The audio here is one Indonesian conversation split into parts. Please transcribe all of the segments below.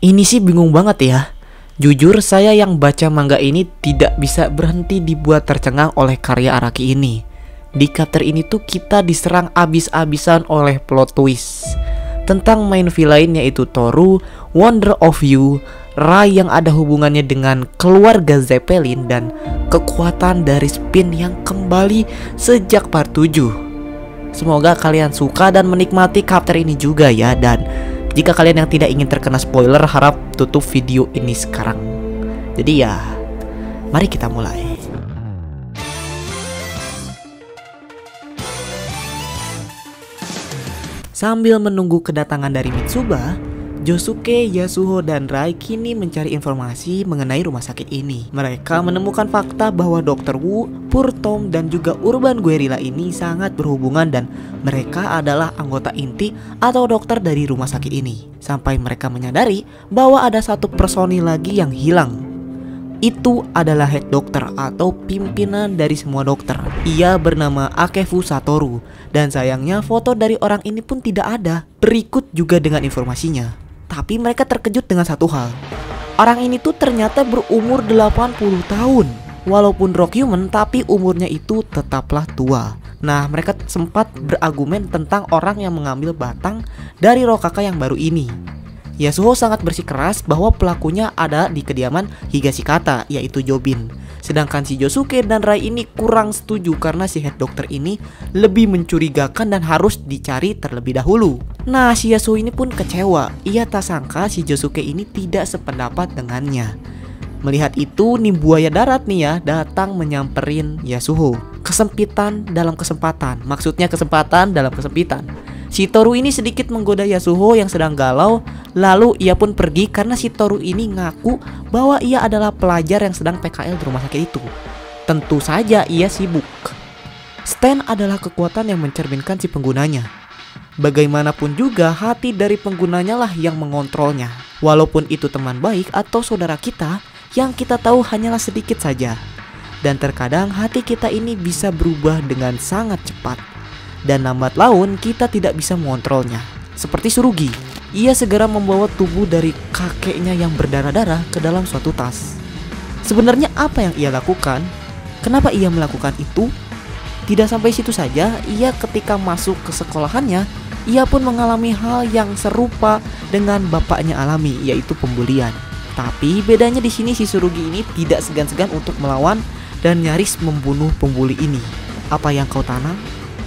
Ini sih bingung banget ya. Jujur saya yang baca manga ini tidak bisa berhenti dibuat tercengang oleh karya Araki ini. Di chapter ini tuh kita diserang abis-abisan oleh plot twist tentang main villain yaitu Toru, Wonder of You, Rai yang ada hubungannya dengan keluarga Zeppelin, dan kekuatan dari Spin yang kembali sejak part 7. Semoga kalian suka dan menikmati chapter ini juga ya. Dan jika kalian yang tidak ingin terkena spoiler, harap tutup video ini sekarang. Jadi ya, mari kita mulai. Sambil menunggu kedatangan dari Mitsuba, Josuke, Yasuho, dan Rai kini mencari informasi mengenai rumah sakit ini. Mereka menemukan fakta bahwa Dr. Wu, Purtom, dan juga Urban Guerrilla ini sangat berhubungan dan mereka adalah anggota inti atau dokter dari rumah sakit ini. Sampai mereka menyadari bahwa ada satu personil lagi yang hilang. Itu adalah head dokter atau pimpinan dari semua dokter. Ia bernama Akefu Satoru. Dan sayangnya foto dari orang ini pun tidak ada. Berikut juga dengan informasinya. Tapi mereka terkejut dengan satu hal. Orang ini tuh ternyata berumur 80 tahun. Walaupun rock human, tapi umurnya itu tetaplah tua. Nah, mereka sempat berargumen tentang orang yang mengambil batang dari Rokaka yang baru ini. Yasuho sangat bersikeras bahwa pelakunya ada di kediaman Higashikata, yaitu Jobin. Sedangkan si Josuke dan Rai ini kurang setuju karena si head dokter ini lebih mencurigakan dan harus dicari terlebih dahulu. Nah, si Yasuho ini pun kecewa. Ia tak sangka si Josuke ini tidak sependapat dengannya. Melihat itu, nim buaya darat nih ya datang menyamperin Yasuho. Kesempitan dalam kesempatan, maksudnya kesempatan dalam kesempitan. Si Toru ini sedikit menggoda Yasuho yang sedang galau. Lalu ia pun pergi karena si Toru ini ngaku bahwa ia adalah pelajar yang sedang PKL di rumah sakit itu. Tentu saja ia sibuk. Stand adalah kekuatan yang mencerminkan si penggunanya. Bagaimanapun juga hati dari penggunanya lah yang mengontrolnya. Walaupun itu teman baik atau saudara kita, yang kita tahu hanyalah sedikit saja. Dan terkadang hati kita ini bisa berubah dengan sangat cepat. Dan lambat laun kita tidak bisa mengontrolnya. Seperti Surugi, ia segera membawa tubuh dari kakeknya yang berdarah-darah ke dalam suatu tas. Sebenarnya apa yang ia lakukan? Kenapa ia melakukan itu? Tidak sampai situ saja, ia ketika masuk ke sekolahannya, ia pun mengalami hal yang serupa dengan bapaknya alami, yaitu pembulian. Tapi bedanya di sini si Surugi ini tidak segan-segan untuk melawan dan nyaris membunuh pembuli ini. Apa yang kau tanam,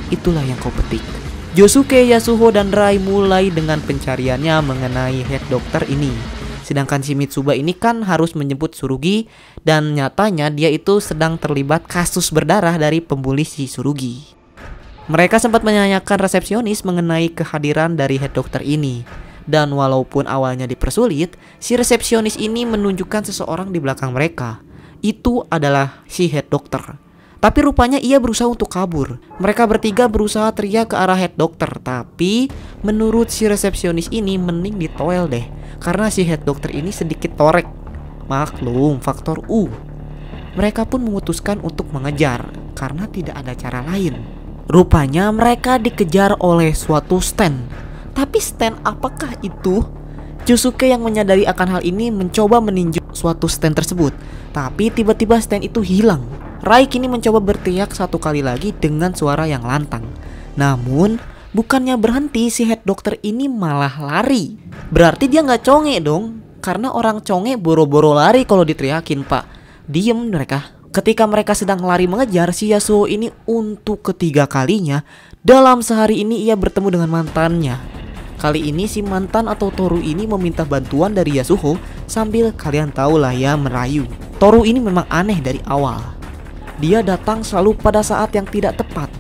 itulah yang kau petik. Josuke, Yasuho, dan Rai mulai dengan pencariannya mengenai head dokter ini. Sedangkan si Mitsuba ini kan harus menjemput Surugi, dan nyatanya dia itu sedang terlibat kasus berdarah dari pembuli si Surugi. Mereka sempat menanyakan resepsionis mengenai kehadiran dari head dokter ini. Dan walaupun awalnya dipersulit, si resepsionis ini menunjukkan seseorang di belakang mereka. Itu adalah si head dokter. Tapi rupanya ia berusaha untuk kabur. Mereka bertiga berusaha teriak ke arah head dokter. Tapi menurut si resepsionis ini mending ditoel deh, karena si head dokter ini sedikit torek. Maklum, faktor U. Mereka pun memutuskan untuk mengejar karena tidak ada cara lain. Rupanya mereka dikejar oleh suatu stand. Tapi stand apakah itu? Josuke yang menyadari akan hal ini mencoba meninjau suatu stand tersebut. Tapi tiba-tiba stand itu hilang. Rai kini mencoba berteriak satu kali lagi dengan suara yang lantang. Namun bukannya berhenti, si head dokter ini malah lari. Berarti dia nggak conge dong. Karena orang conge boro-boro lari kalau diteriakin, pak. Diem mereka. Ketika mereka sedang lari mengejar si Yasuho ini untuk ketiga kalinya dalam sehari ini ia bertemu dengan mantannya. Kali ini si mantan atau Toru ini meminta bantuan dari Yasuho sambil kalian tahu lah ya merayu. Toru ini memang aneh dari awal. Dia datang selalu pada saat yang tidak tepat,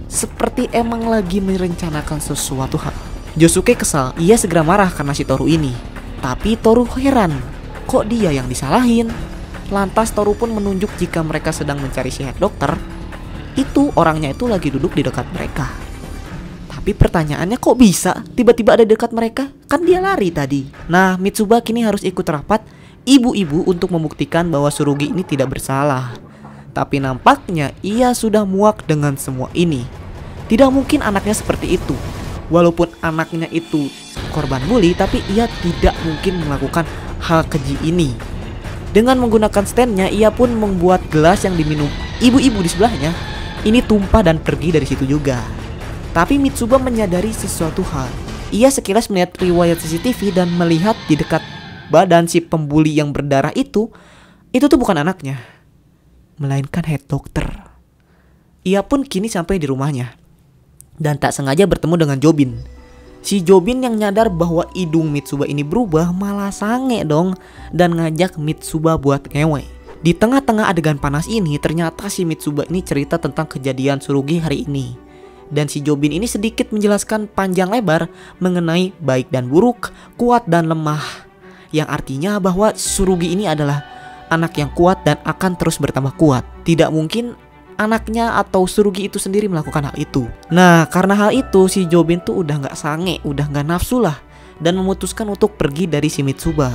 seperti emang lagi merencanakan sesuatu hal. Josuke kesal, ia segera marah karena si Toru ini. Tapi Toru heran, kok dia yang disalahin? Lantas Toru pun menunjuk jika mereka sedang mencari si head dokter. Itu orangnya itu lagi duduk di dekat mereka. Tapi pertanyaannya kok bisa tiba-tiba ada di dekat mereka? Kan dia lari tadi. Nah, Mitsuba kini harus ikut rapat ibu-ibu untuk membuktikan bahwa Surugi ini tidak bersalah. Tapi nampaknya ia sudah muak dengan semua ini. Tidak mungkin anaknya seperti itu. Walaupun anaknya itu korban bully, tapi ia tidak mungkin melakukan hal keji ini. Dengan menggunakan standnya, ia pun membuat gelas yang diminum ibu-ibu di sebelahnya ini tumpah dan pergi dari situ juga. Tapi Mitsuba menyadari sesuatu hal. Ia sekilas melihat riwayat CCTV dan melihat di dekat badan si pembuli yang berdarah itu tuh bukan anaknya, melainkan head dokter. Ia pun kini sampai di rumahnya dan tak sengaja bertemu dengan Jobin. Si Jobin yang nyadar bahwa hidung Mitsuba ini berubah malah sange dong dan ngajak Mitsuba buat ngewe. Di tengah-tengah adegan panas ini ternyata si Mitsuba ini cerita tentang kejadian Tsurugi hari ini. Dan si Jobin ini sedikit menjelaskan panjang lebar mengenai baik dan buruk, kuat dan lemah. Yang artinya bahwa Tsurugi ini adalah anak yang kuat dan akan terus bertambah kuat. Tidak mungkin anaknya atau Tsurugi itu sendiri melakukan hal itu. Nah, karena hal itu si Jobin tuh udah gak sange, udah gak nafsu lah, dan memutuskan untuk pergi dari si Mitsuba.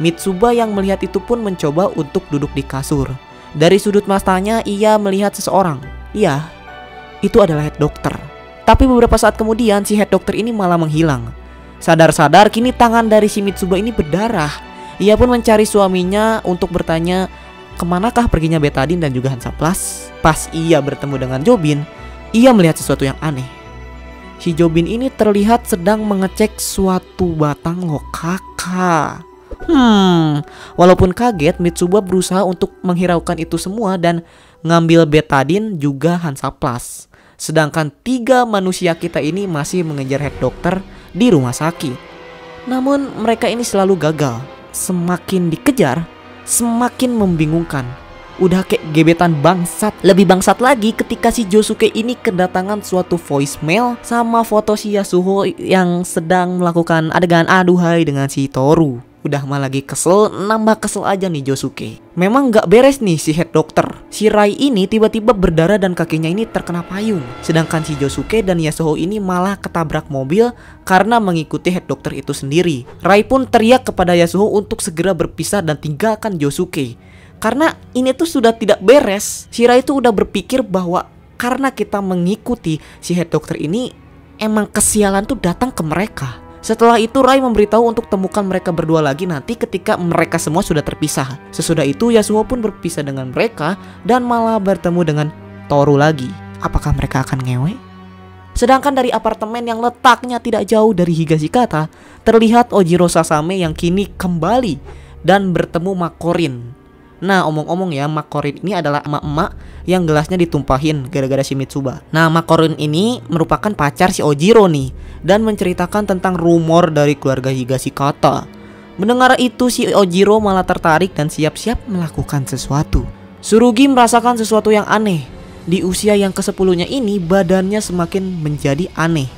Mitsuba yang melihat itu pun mencoba untuk duduk di kasur. Dari sudut matanya ia melihat seseorang. Iya, itu adalah head dokter. Tapi beberapa saat kemudian si head dokter ini malah menghilang. Sadar-sadar kini tangan dari si Mitsuba ini berdarah. Ia pun mencari suaminya untuk bertanya kemanakah perginya Betadine dan juga Hansaplast. Pas ia bertemu dengan Jobin, ia melihat sesuatu yang aneh. Si Jobin ini terlihat sedang mengecek suatu batang lokaka. Walaupun kaget, Mitsuba berusaha untuk menghiraukan itu semua dan ngambil Betadine juga Hansaplast. Sedangkan 3 manusia kita ini masih mengejar head dokter di rumah sakit. Namun mereka ini selalu gagal. Semakin dikejar, semakin membingungkan. Udah kayak gebetan bangsat. Lebih bangsat lagi ketika si Josuke ini kedatangan suatu voicemail sama foto si Yasuho yang sedang melakukan adegan aduhai dengan si Toru. Udah mah lagi kesel, nambah kesel aja nih Josuke. Memang gak beres nih si head dokter. Si Rai ini tiba-tiba berdarah dan kakinya ini terkena payung. Sedangkan si Josuke dan Yasuho ini malah ketabrak mobil karena mengikuti head dokter itu sendiri. Rai pun teriak kepada Yasuho untuk segera berpisah dan tinggalkan Josuke. Karena ini tuh sudah tidak beres. Si Rai itu udah berpikir bahwa karena kita mengikuti si head dokter ini, emang kesialan tuh datang ke mereka. Setelah itu Rai memberitahu untuk temukan mereka berdua lagi nanti ketika mereka semua sudah terpisah. Sesudah itu Yasuho pun berpisah dengan mereka dan malah bertemu dengan Toru lagi. Apakah mereka akan ngewe? Sedangkan dari apartemen yang letaknya tidak jauh dari Higashikata, terlihat Ojiro Sasame yang kini kembali dan bertemu Makorin. Nah, omong-omong ya, Makorin ini adalah emak-emak yang gelasnya ditumpahin gara-gara si Mitsuba. Nah, Makorin ini merupakan pacar si Ojiro nih dan menceritakan tentang rumor dari keluarga Higashikata. Mendengar itu si Ojiro malah tertarik dan siap-siap melakukan sesuatu. Tsurugi merasakan sesuatu yang aneh. Di usia yang ke-10-nya ini badannya semakin menjadi aneh.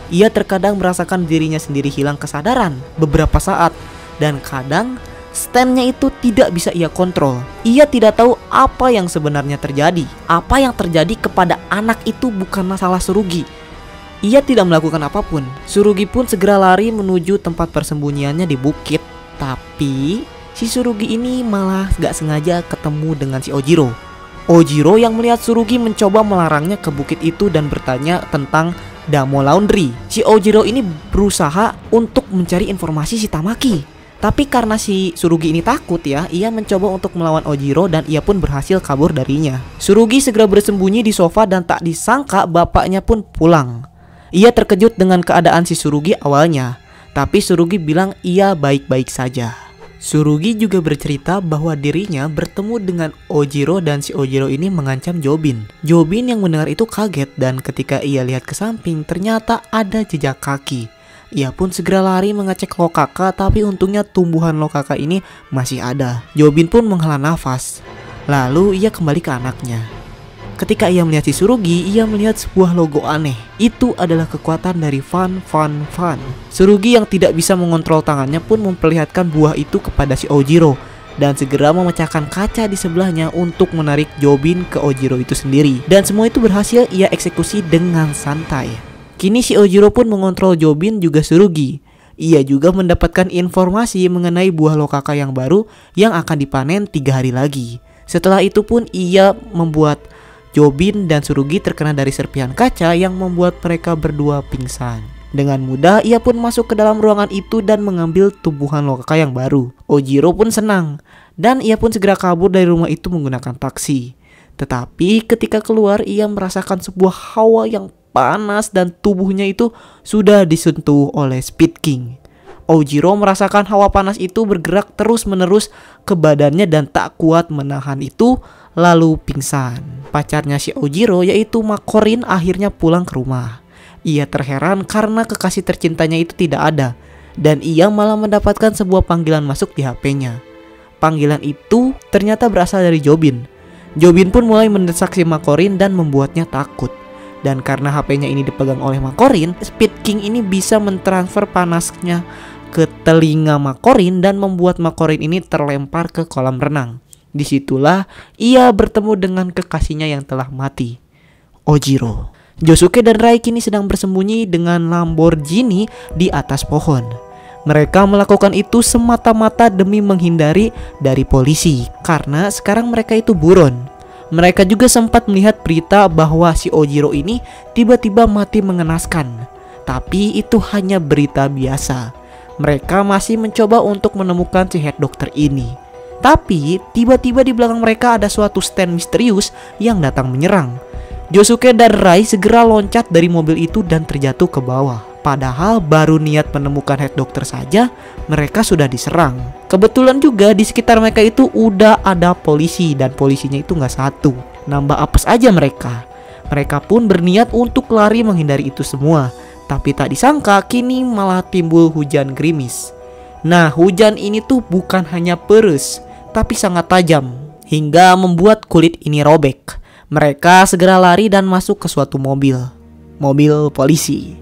Ia terkadang merasakan dirinya sendiri hilang kesadaran beberapa saat dan kadang stand-nya itu tidak bisa ia kontrol. Ia tidak tahu apa yang sebenarnya terjadi. Apa yang terjadi kepada anak itu bukanlah salah Tsurugi. Ia tidak melakukan apapun. Tsurugi pun segera lari menuju tempat persembunyiannya di bukit. Tapi si Tsurugi ini malah gak sengaja ketemu dengan si Ojiro. Ojiro yang melihat Tsurugi mencoba melarangnya ke bukit itu dan bertanya tentang Damo Laundry. Si Ojiro ini berusaha untuk mencari informasi si Tamaki. Tapi karena si Tsurugi ini takut ya, ia mencoba untuk melawan Ojiro dan ia pun berhasil kabur darinya. Tsurugi segera bersembunyi di sofa dan tak disangka bapaknya pun pulang. Ia terkejut dengan keadaan si Tsurugi awalnya, tapi Tsurugi bilang ia baik-baik saja. Tsurugi juga bercerita bahwa dirinya bertemu dengan Ojiro dan si Ojiro ini mengancam Jobin. Jobin yang mendengar itu kaget dan ketika ia lihat ke samping ternyata ada jejak kaki. Ia pun segera lari mengecek lokaka, tapi untungnya tumbuhan lokaka ini masih ada. Jobin pun menghela nafas. Lalu ia kembali ke anaknya. Ketika ia melihat si Tsurugi, ia melihat sebuah logo aneh. Itu adalah kekuatan dari Fan. Tsurugi yang tidak bisa mengontrol tangannya pun memperlihatkan buah itu kepada si Ojiro dan segera memecahkan kaca di sebelahnya untuk menarik Jobin ke Ojiro itu sendiri. Dan semua itu berhasil ia eksekusi dengan santai. Kini si Ojiro pun mengontrol Jobin juga Tsurugi. Ia juga mendapatkan informasi mengenai buah lokaka yang baru yang akan dipanen 3 hari lagi. Setelah itu pun ia membuat Jobin dan Tsurugi terkena dari serpihan kaca yang membuat mereka berdua pingsan. Dengan mudah ia pun masuk ke dalam ruangan itu dan mengambil tumbuhan loka yang baru. Ojiro pun senang dan ia pun segera kabur dari rumah itu menggunakan taksi. Tetapi ketika keluar ia merasakan sebuah hawa yang panas dan tubuhnya itu sudah disentuh oleh Speed King. Ojiro merasakan hawa panas itu bergerak terus-menerus ke badannya dan tak kuat menahan itu lalu pingsan. Pacarnya si Ojiro yaitu Makorin akhirnya pulang ke rumah. Ia terheran karena kekasih tercintanya itu tidak ada dan ia malah mendapatkan sebuah panggilan masuk di HP-nya. Panggilan itu ternyata berasal dari Jobin. Jobin pun mulai mendesak si Makorin dan membuatnya takut. Dan karena HP-nya ini dipegang oleh Makorin, Speed King ini bisa mentransfer panasnya ke telinga Makorin dan membuat Makorin ini terlempar ke kolam renang. Disitulah ia bertemu dengan kekasihnya yang telah mati, Ojiro. Josuke dan Rai kini sedang bersembunyi dengan Lamborghini di atas pohon. Mereka melakukan itu semata-mata demi menghindari dari polisi karena sekarang mereka itu buron. Mereka juga sempat melihat berita bahwa si Ojiro ini tiba-tiba mati mengenaskan. Tapi itu hanya berita biasa. Mereka masih mencoba untuk menemukan si head dokter ini. Tapi tiba-tiba di belakang mereka ada suatu stand misterius yang datang menyerang. Josuke dan Rai segera loncat dari mobil itu dan terjatuh ke bawah. Padahal baru niat menemukan head dokter saja, mereka sudah diserang. Kebetulan juga di sekitar mereka itu udah ada polisi dan polisinya itu nggak satu. Nambah apes aja mereka. Mereka pun berniat untuk lari menghindari itu semua. Tapi tak disangka kini malah timbul hujan gerimis. Nah, hujan ini tuh bukan hanya peres, tapi sangat tajam hingga membuat kulit ini robek. Mereka segera lari dan masuk ke suatu mobil polisi.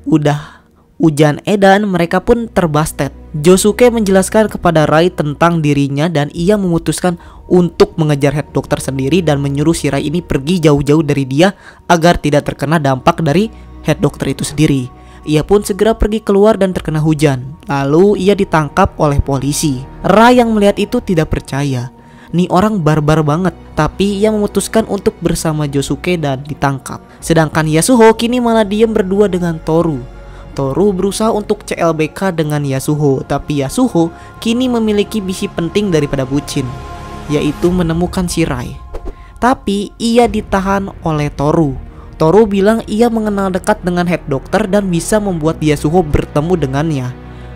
Udah hujan edan, mereka pun terbastet. Josuke menjelaskan kepada Rai tentang dirinya dan ia memutuskan untuk mengejar head dokter sendiri dan menyuruh si Rai ini pergi jauh-jauh dari dia agar tidak terkena dampak dari head dokter itu sendiri. Ia pun segera pergi keluar dan terkena hujan. Lalu ia ditangkap oleh polisi. Rai yang melihat itu tidak percaya. Nih orang barbar banget. Tapi ia memutuskan untuk bersama Josuke dan ditangkap. Sedangkan Yasuho kini malah diam berdua dengan Toru. Toru berusaha untuk CLBK dengan Yasuho. Tapi Yasuho kini memiliki misi penting daripada bucin, yaitu menemukan si Rai. Tapi ia ditahan oleh Toru. Toru bilang ia mengenal dekat dengan head dokter dan bisa membuat Yasuho bertemu dengannya.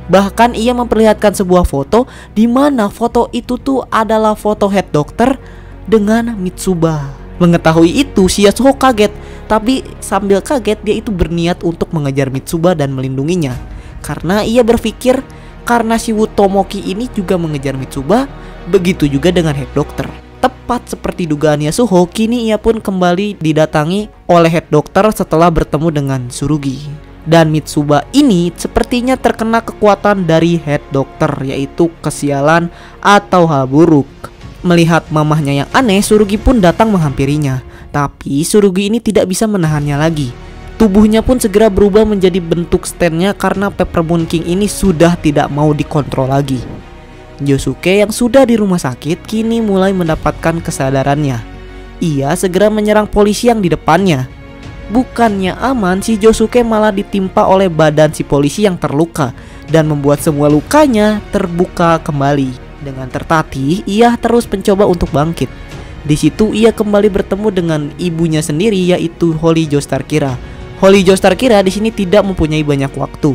Bahkan ia memperlihatkan sebuah foto di mana foto itu tuh adalah foto head dokter dengan Mitsuba. Mengetahui itu si Yasuho kaget, tapi sambil kaget dia itu berniat untuk mengejar Mitsuba dan melindunginya. Karena ia berpikir karena si Wutomoki ini juga mengejar Mitsuba, begitu juga dengan head dokter. Tepat seperti dugaan Yasuho, kini ia pun kembali didatangi oleh head dokter setelah bertemu dengan Tsurugi. Dan Mitsuba ini sepertinya terkena kekuatan dari head dokter, yaitu kesialan atau hal buruk. Melihat mamahnya yang aneh, Tsurugi pun datang menghampirinya. Tapi Tsurugi ini tidak bisa menahannya lagi. Tubuhnya pun segera berubah menjadi bentuk standnya karena Peppermoon King ini sudah tidak mau dikontrol lagi. Josuke yang sudah di rumah sakit kini mulai mendapatkan kesadarannya. Ia segera menyerang polisi yang di depannya. Bukannya aman, si Josuke malah ditimpa oleh badan si polisi yang terluka dan membuat semua lukanya terbuka kembali. Dengan tertatih, ia terus mencoba untuk bangkit. Di situ ia kembali bertemu dengan ibunya sendiri, yaitu Holly Joestar-Kira. Holly Joestar-Kira di sini tidak mempunyai banyak waktu.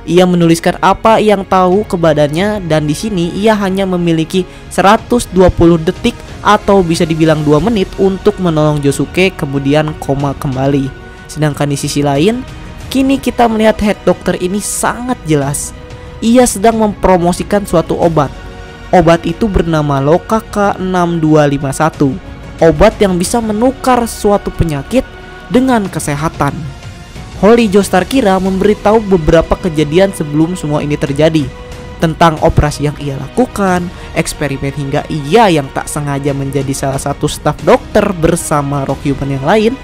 Ia menuliskan apa yang tahu ke badannya dan di sini ia hanya memiliki 120 detik atau bisa dibilang 2 menit untuk menolong Josuke kemudian koma kembali. Sedangkan di sisi lain, kini kita melihat head dokter ini sangat jelas. Ia sedang mempromosikan suatu obat. Obat itu bernama Lokaka 6251. Obat yang bisa menukar suatu penyakit dengan kesehatan. Holly Joestar-Kira memberitahu beberapa kejadian sebelum semua ini terjadi, tentang operasi yang ia lakukan, eksperimen hingga ia yang tak sengaja menjadi salah satu staf dokter bersama Rockhuman yang lain.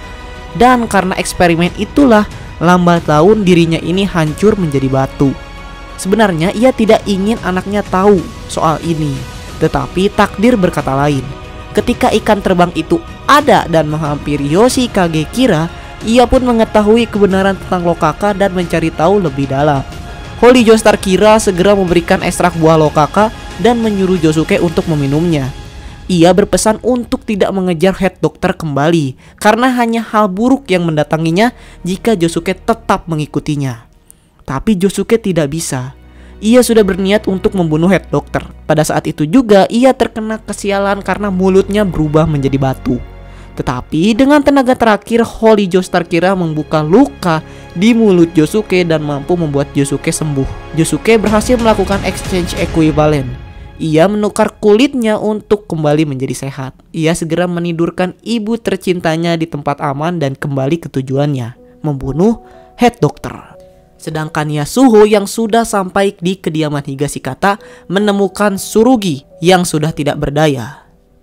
Dan karena eksperimen itulah lambat laun dirinya ini hancur menjadi batu. Sebenarnya ia tidak ingin anaknya tahu soal ini, tetapi takdir berkata lain. Ketika ikan terbang itu ada dan menghampiri Yoshikage Kira, Ia pun mengetahui kebenaran tentang Lokaka dan mencari tahu lebih dalam. Holy Joestar Kira segera memberikan ekstrak buah Lokaka dan menyuruh Josuke untuk meminumnya. Ia berpesan untuk tidak mengejar Head Doctor kembali karena hanya hal buruk yang mendatanginya jika Josuke tetap mengikutinya. Tapi Josuke tidak bisa. Ia sudah berniat untuk membunuh Head Doctor. Pada saat itu juga ia terkena kesialan karena mulutnya berubah menjadi batu. Tetapi dengan tenaga terakhir, Holy Joestar Kira membuka luka di mulut Josuke dan mampu membuat Josuke sembuh. Josuke berhasil melakukan exchange equivalent. Ia menukar kulitnya untuk kembali menjadi sehat. Ia segera menidurkan ibu tercintanya di tempat aman dan kembali ke tujuannya, membunuh Head Doctor. Sedangkan Yasuho yang sudah sampai di kediaman Higashikata menemukan Tsurugi yang sudah tidak berdaya.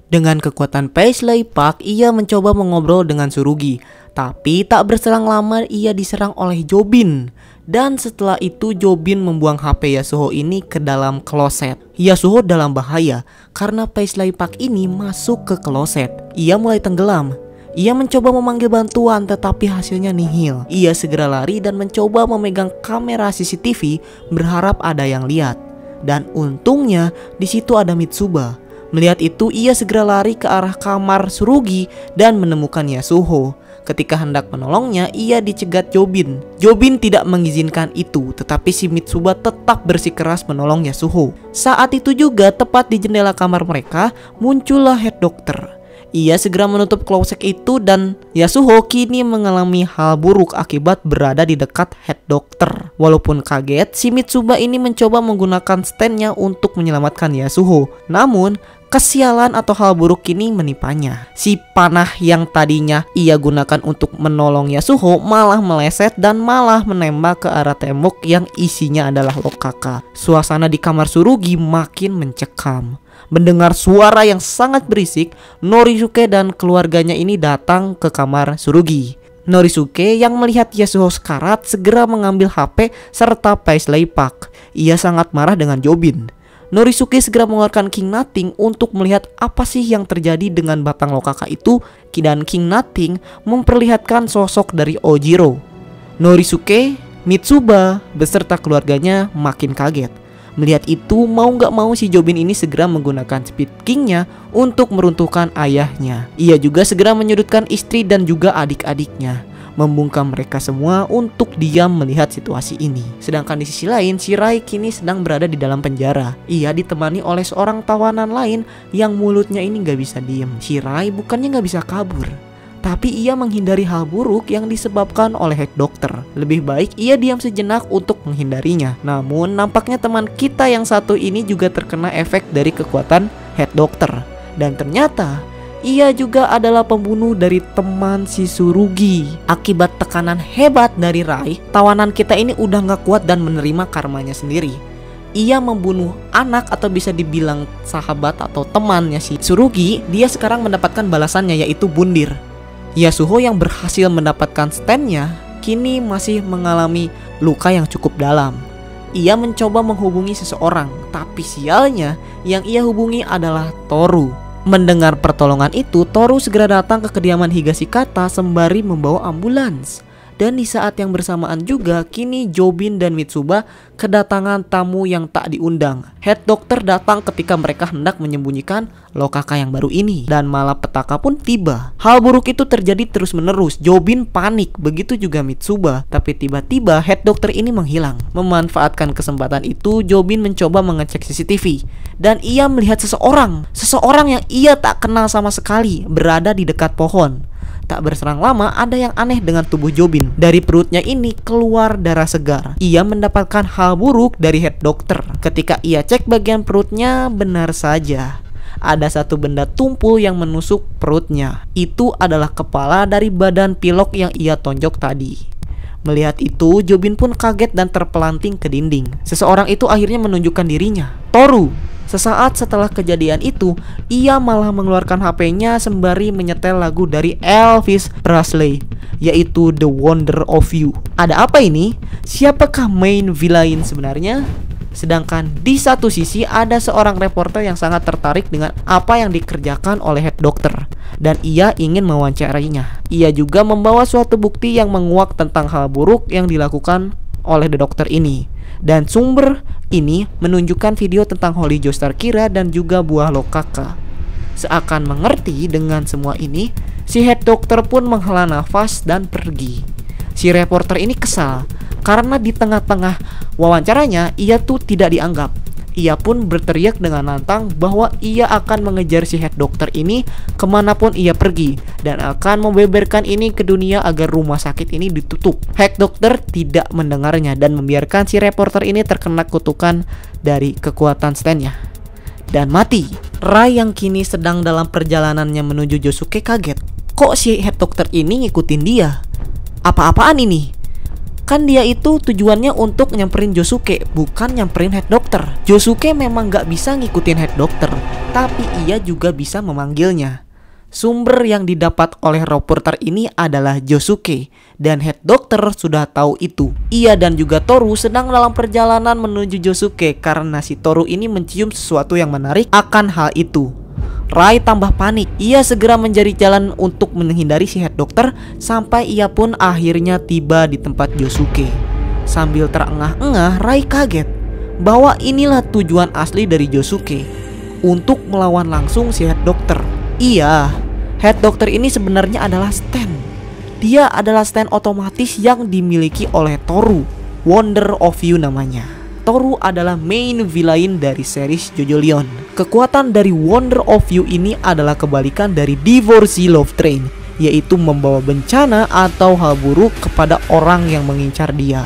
Dengan kekuatan Paisley Park, ia mencoba mengobrol dengan Tsurugi, tapi tak berselang lama ia diserang oleh Jobin. Dan setelah itu Jobin membuang HP Yasuho ini ke dalam kloset. Yasuho dalam bahaya karena Paisley Park ini masuk ke kloset. Ia mulai tenggelam. Ia mencoba memanggil bantuan tetapi hasilnya nihil. Ia segera lari dan mencoba memegang kamera CCTV berharap ada yang lihat. Dan untungnya di situ ada Mitsuba. Melihat itu ia segera lari ke arah kamar Tsurugi dan menemukan Yasuho. Ketika hendak menolongnya ia dicegat Jobin. Jobin tidak mengizinkan itu, tetapi si Mitsuba tetap bersikeras menolong Yasuho. Saat itu juga tepat di jendela kamar mereka muncullah Head Doctor. Ia segera menutup kloset itu dan Yasuho kini mengalami hal buruk akibat berada di dekat Head Doctor. Walaupun kaget, si Mitsuba ini mencoba menggunakan stand-nya untuk menyelamatkan Yasuho. Namun, kesialan atau hal buruk kini menipanya. Si panah yang tadinya ia gunakan untuk menolong Yasuho malah meleset dan malah menembak ke arah tembok yang isinya adalah Lokaka. Suasana di kamar Tsurugi makin mencekam. Mendengar suara yang sangat berisik, Norisuke dan keluarganya ini datang ke kamar Tsurugi. Norisuke yang melihat Yasuho sekarat segera mengambil HP serta Paisley Park. Ia sangat marah dengan Jobin. Norisuke segera mengeluarkan King Nothing untuk melihat apa sih yang terjadi dengan batang Lokaka itu, dan King Nothing memperlihatkan sosok dari Ojiro. Norisuke, Mitsuba beserta keluarganya makin kaget. Melihat itu mau gak mau si Jobin ini segera menggunakan Speed King-nya untuk meruntuhkan ayahnya. Ia juga segera menyudutkan istri dan juga adik-adiknya, membungkam mereka semua untuk diam melihat situasi ini. Sedangkan di sisi lain, si Rai kini sedang berada di dalam penjara. Ia ditemani oleh seorang tawanan lain yang mulutnya ini gak bisa diem. Si Rai bukannya gak bisa kabur, tapi ia menghindari hal buruk yang disebabkan oleh Head Doctor. Lebih baik ia diam sejenak untuk menghindarinya. Namun nampaknya teman kita yang satu ini juga terkena efek dari kekuatan Head Doctor. Dan ternyata ia juga adalah pembunuh dari teman si Tsurugi. Akibat tekanan hebat dari Rai, tawanan kita ini udah gak kuat dan menerima karmanya sendiri. Ia membunuh anak atau bisa dibilang sahabat atau temannya si Tsurugi. Dia sekarang mendapatkan balasannya, yaitu bundir. Yasuho yang berhasil mendapatkan stand-nya kini masih mengalami luka yang cukup dalam. Ia mencoba menghubungi seseorang, tapi sialnya yang ia hubungi adalah Toru. Mendengar pertolongan itu, Toru segera datang ke kediaman Higashikata sembari membawa ambulans. Dan di saat yang bersamaan juga, kini Jobin dan Mitsuba kedatangan tamu yang tak diundang. Head Doctor datang ketika mereka hendak menyembunyikan Lokaka yang baru ini. Dan malapetaka pun tiba. Hal buruk itu terjadi terus menerus. Jobin panik, begitu juga Mitsuba. Tapi tiba-tiba Head Doctor ini menghilang. Memanfaatkan kesempatan itu, Jobin mencoba mengecek CCTV. Dan ia melihat seseorang yang ia tak kenal sama sekali berada di dekat pohon. Tak berserang lama, ada yang aneh dengan tubuh Jobin. Dari perutnya ini keluar darah segar. Ia mendapatkan hal buruk dari Head Doctor. Ketika ia cek bagian perutnya, benar saja ada satu benda tumpul yang menusuk perutnya. Itu adalah kepala dari badan pilok yang ia tonjok tadi. Melihat itu, Jobin pun kaget dan terpelanting ke dinding. Seseorang itu akhirnya menunjukkan dirinya, Toru. Sesaat setelah kejadian itu, ia malah mengeluarkan HP-nya sembari menyetel lagu dari Elvis Presley, yaitu The Wonder of You. Ada apa ini? Siapakah main villain sebenarnya? Sedangkan di satu sisi ada seorang reporter yang sangat tertarik dengan apa yang dikerjakan oleh head dokter dan ia ingin mewawancarainya. Ia juga membawa suatu bukti yang menguak tentang hal buruk yang dilakukan oleh the dokter ini. Dan sumber ini menunjukkan video tentang Holly Joestar Kyra dan juga buah lokaka. Seakan mengerti dengan semua ini, si head dokter pun menghela nafas dan pergi. Si reporter ini kesal karena di tengah-tengah wawancaranya ia tuh tidak dianggap. Ia pun berteriak dengan lantang bahwa ia akan mengejar si head dokter ini kemanapun ia pergi dan akan membeberkan ini ke dunia agar rumah sakit ini ditutup. Head dokter tidak mendengarnya dan membiarkan si reporter ini terkena kutukan dari kekuatan stand-nya dan mati. Rai yang kini sedang dalam perjalanannya menuju Josuke kaget. Kok si head dokter ini ngikutin dia? Apa-apaan ini? Kan dia itu tujuannya untuk nyamperin Josuke, bukan nyamperin head dokter. Josuke memang gak bisa ngikutin head dokter, tapi ia juga bisa memanggilnya. Sumber yang didapat oleh reporter ini adalah Josuke, dan head dokter sudah tahu itu. Ia dan juga Toru sedang dalam perjalanan menuju Josuke karena si Toru ini mencium sesuatu yang menarik akan hal itu. Rai tambah panik. Ia segera mencari jalan untuk menghindari si head dokter sampai ia pun akhirnya tiba di tempat Josuke. Sambil terengah-engah, Rai kaget bahwa inilah tujuan asli dari Josuke, untuk melawan langsung si head dokter. Iya, head dokter ini sebenarnya adalah stand. Dia adalah stand otomatis yang dimiliki oleh Toru. Wonder of You namanya. Toru adalah main villain dari series JoJo Leon. Kekuatan dari Wonder of You ini adalah kebalikan dari Divorcee Love Train, yaitu membawa bencana atau hal buruk kepada orang yang mengincar dia.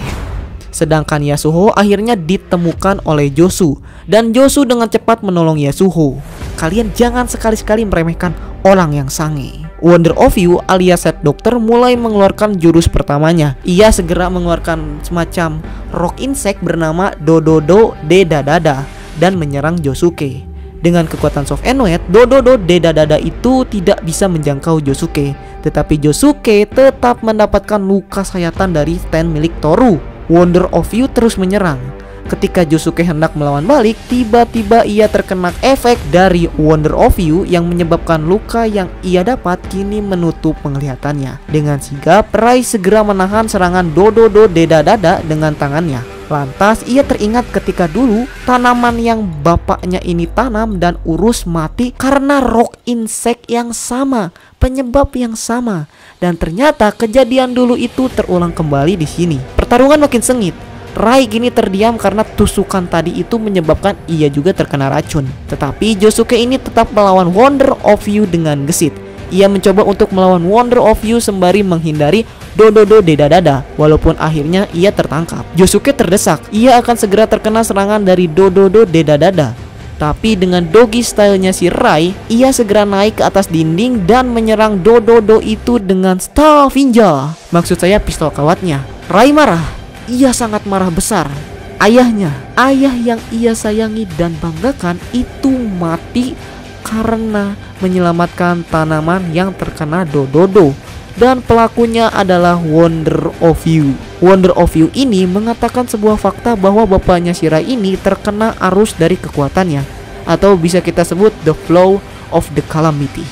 Sedangkan Yasuho akhirnya ditemukan oleh Josu, dan Josu dengan cepat menolong Yasuho. Kalian jangan sekali-sekali meremehkan orang yang sange. Wonder of You alias head dokter mulai mengeluarkan jurus pertamanya. Ia segera mengeluarkan semacam rock insect bernama Dododo Dedadada dan menyerang Josuke. Dengan kekuatan soft and wet, Dododo Dedadada itu tidak bisa menjangkau Josuke, tetapi Josuke tetap mendapatkan luka sayatan dari stand milik Toru. Wonder of You terus menyerang. Ketika Josuke hendak melawan balik, tiba-tiba ia terkena efek dari Wonder of You yang menyebabkan luka yang ia dapat kini menutup penglihatannya. Dengan sigap, Rai segera menahan serangan Dododo Dedadada dengan tangannya. Lantas ia teringat ketika dulu tanaman yang bapaknya ini tanam dan urus mati karena rock insect yang sama, penyebab yang sama. Dan ternyata kejadian dulu itu terulang kembali di sini. Pertarungan makin sengit. Rai kini terdiam karena tusukan tadi itu menyebabkan ia juga terkena racun. Tetapi Josuke ini tetap melawan Wonder of You dengan gesit. Ia mencoba untuk melawan Wonder of You sembari menghindari Dododo Dedadada, walaupun akhirnya ia tertangkap. Josuke terdesak, ia akan segera terkena serangan dari Dododo Dedadada. Tapi dengan doggy stylenya si Rai, ia segera naik ke atas dinding dan menyerang Dododo itu dengan Stavinja. Maksud saya pistol kawatnya. Rai marah. Ia sangat marah besar. Ayahnya, ayah yang ia sayangi dan banggakan itu mati karena menyelamatkan tanaman yang terkena Dododo. Dan pelakunya adalah Wonder of You. Wonder of You ini mengatakan sebuah fakta bahwa bapaknya Shira ini terkena arus dari kekuatannya, atau bisa kita sebut the flow of the calamity.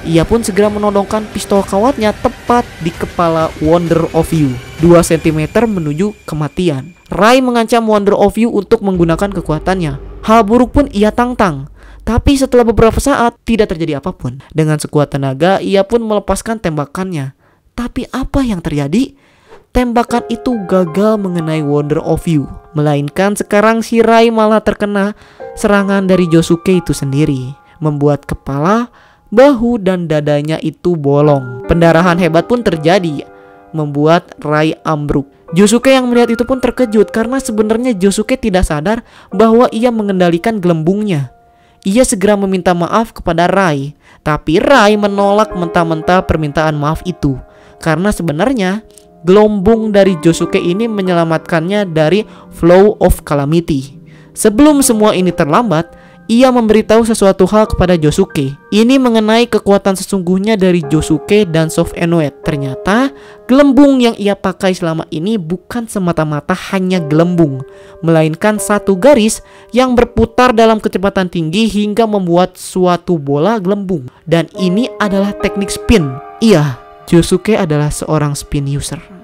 Ia pun segera menodongkan pistol kawatnya tepat di kepala Wonder of You, 2 cm menuju kematian. Rai mengancam Wonder of You untuk menggunakan kekuatannya. Hal buruk pun ia tantang. Tapi setelah beberapa saat tidak terjadi apapun. Dengan sekuat tenaga ia pun melepaskan tembakannya. Tapi apa yang terjadi? Tembakan itu gagal mengenai Wonder of You. Melainkan sekarang si Rai malah terkena serangan dari Josuke itu sendiri, membuat kepala, bahu dan dadanya itu bolong. Pendarahan hebat pun terjadi, membuat Rai ambruk. Josuke yang melihat itu pun terkejut karena sebenarnya Josuke tidak sadar bahwa ia mengendalikan gelembungnya. Ia segera meminta maaf kepada Rai, tapi Rai menolak mentah-mentah permintaan maaf itu karena sebenarnya gelembung dari Josuke ini menyelamatkannya dari flow of calamity. Sebelum semua ini terlambat, ia memberitahu sesuatu hal kepada Josuke. Ini mengenai kekuatan sesungguhnya dari Josuke dan Soft Enoed. Ternyata gelembung yang ia pakai selama ini bukan semata-mata hanya gelembung, melainkan satu garis yang berputar dalam kecepatan tinggi hingga membuat suatu bola gelembung. Dan ini adalah teknik spin. Iya, Josuke adalah seorang spin user.